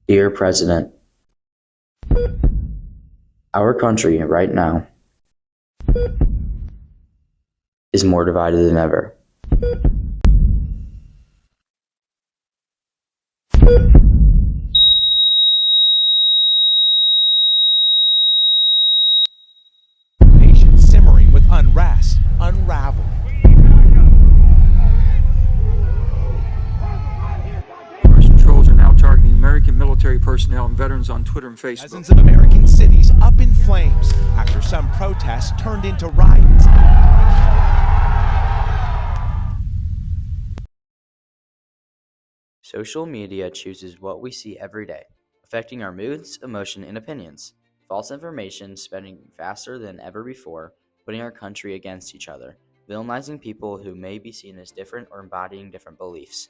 Dear President, our country right now is more divided than ever. Nation simmering with unrest, unraveled. Trolls are now targeting American military personnel and veterans on Twitter and Facebook. Dozens of American cities up in flames after some protests turned into riots. Social media chooses what we see every day, affecting our moods, emotion, and opinions. False information spreading faster than ever before, putting our country against each other, villainizing people who may be seen as different or embodying different beliefs.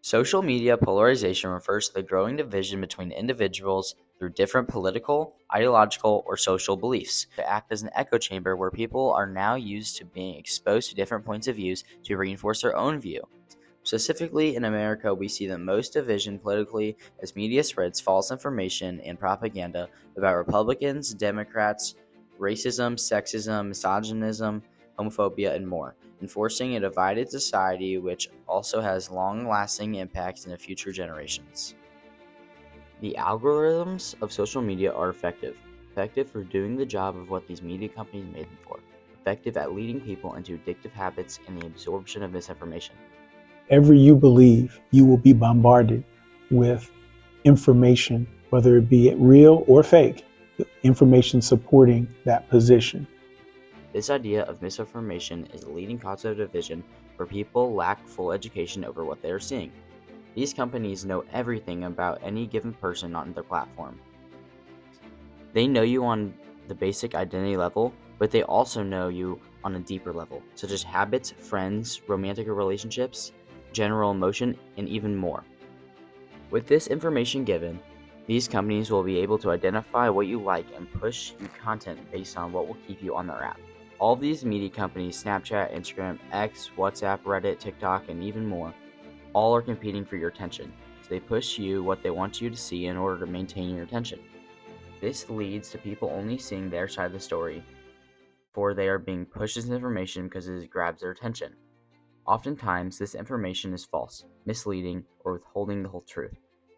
Social media polarization refers to the growing division between individuals through different political, ideological, or social beliefs. To act as an echo chamber where people are now used to being exposed to different points of views to reinforce their own view. Specifically in America, we see the most division politically as media spreads false information and propaganda about Republicans, Democrats, racism, sexism, misogynism, homophobia, and more, enforcing a divided society which also has long-lasting impacts in the future generations. The algorithms of social media are effective for doing the job of what these media companies made them for, effective at leading people into addictive habits and the absorption of misinformation. Whatever you believe, you will be bombarded with information, whether it be real or fake, information supporting that position. This idea of misinformation is a leading cause of division where people lack full education over what they are seeing. These companies know everything about any given person on their platform. They know you on the basic identity level, but they also know you on a deeper level, such as habits, friends, romantic relationships, general emotion, and even more. With this information given, these companies will be able to identify what you like and push you content based on what will keep you on their app. All of these media companies, Snapchat, Instagram, X, WhatsApp, Reddit, TikTok, and even more, all are competing for your attention. So they push you what they want you to see in order to maintain your attention. This leads to people only seeing their side of the story, for they are being pushed this information because it grabs their attention. Oftentimes, this information is false, misleading, or withholding the whole truth.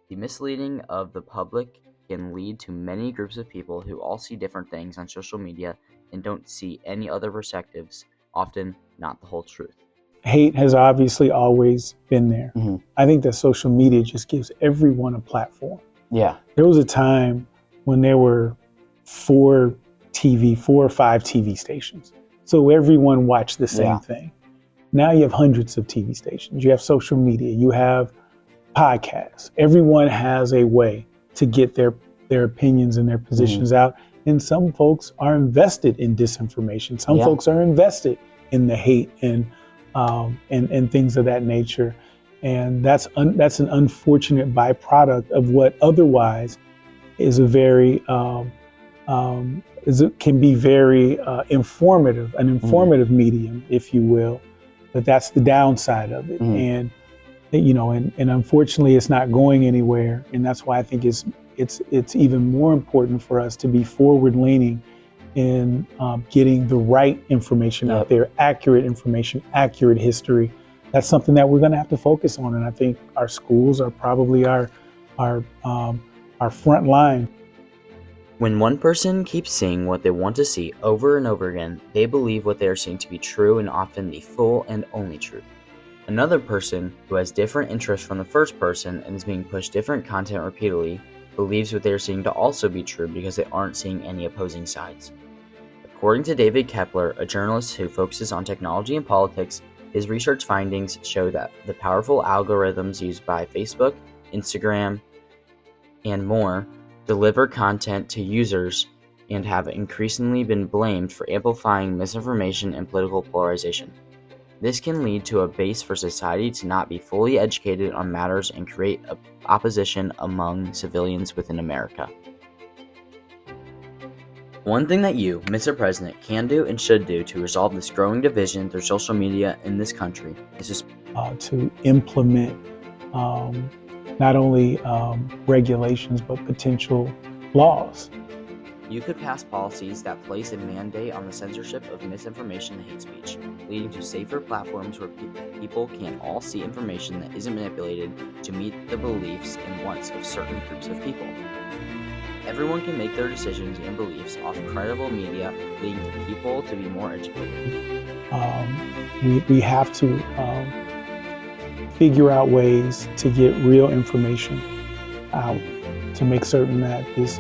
The misleading of the public can lead to many groups of people who all see different things on social media and don't see any other perspectives, often not the whole truth. Hate has obviously always been there. Mm-hmm. I think that social media just gives everyone a platform. Yeah. There was a time when there were 4 or 5 TV stations. So everyone watched the same thing. Now you have hundreds of TV stations. You have social media. You have podcasts. Everyone has a way to get their opinions and their positions out. And some folks are invested in disinformation. Some folks are invested in the hate and things of that nature. And that's an unfortunate byproduct of what otherwise is a very can be very informative, an informative medium, if you will. But that's the downside of it. And and unfortunately it's not going anywhere. And that's why I think it's even more important for us to be forward leaning in getting the right information out there, accurate information, accurate history. That's something that we're going to have to focus on. And I think our schools are probably our front line. When one person keeps seeing what they want to see over and over again, they believe what they are seeing to be true and often the full and only truth. Another person who has different interests from the first person and is being pushed different content repeatedly believes what they are seeing to also be true because they aren't seeing any opposing sides. According to David Kepler, a journalist who focuses on technology and politics, his research findings show that the powerful algorithms used by Facebook, Instagram, and more deliver content to users and have increasingly been blamed for amplifying misinformation and political polarization. This can lead to a base for society to not be fully educated on matters and create opposition among civilians within America. One thing that you, Mr. President, can do and should do to resolve this growing division through social media in this country is to implement not only regulations, but potential laws. You could pass policies that place a mandate on the censorship of misinformation and hate speech, leading to safer platforms where people can all see information that isn't manipulated to meet the beliefs and wants of certain groups of people. Everyone can make their decisions and beliefs off credible media, leading to people to be more educated. We have to figure out ways to get real information out, to make certain that this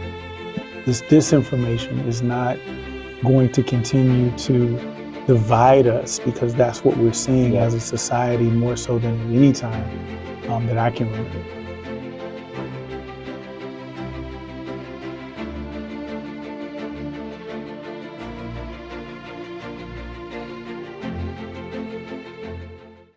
disinformation is not going to continue to divide us, because that's what we're seeing as a society more so than any time that I can remember.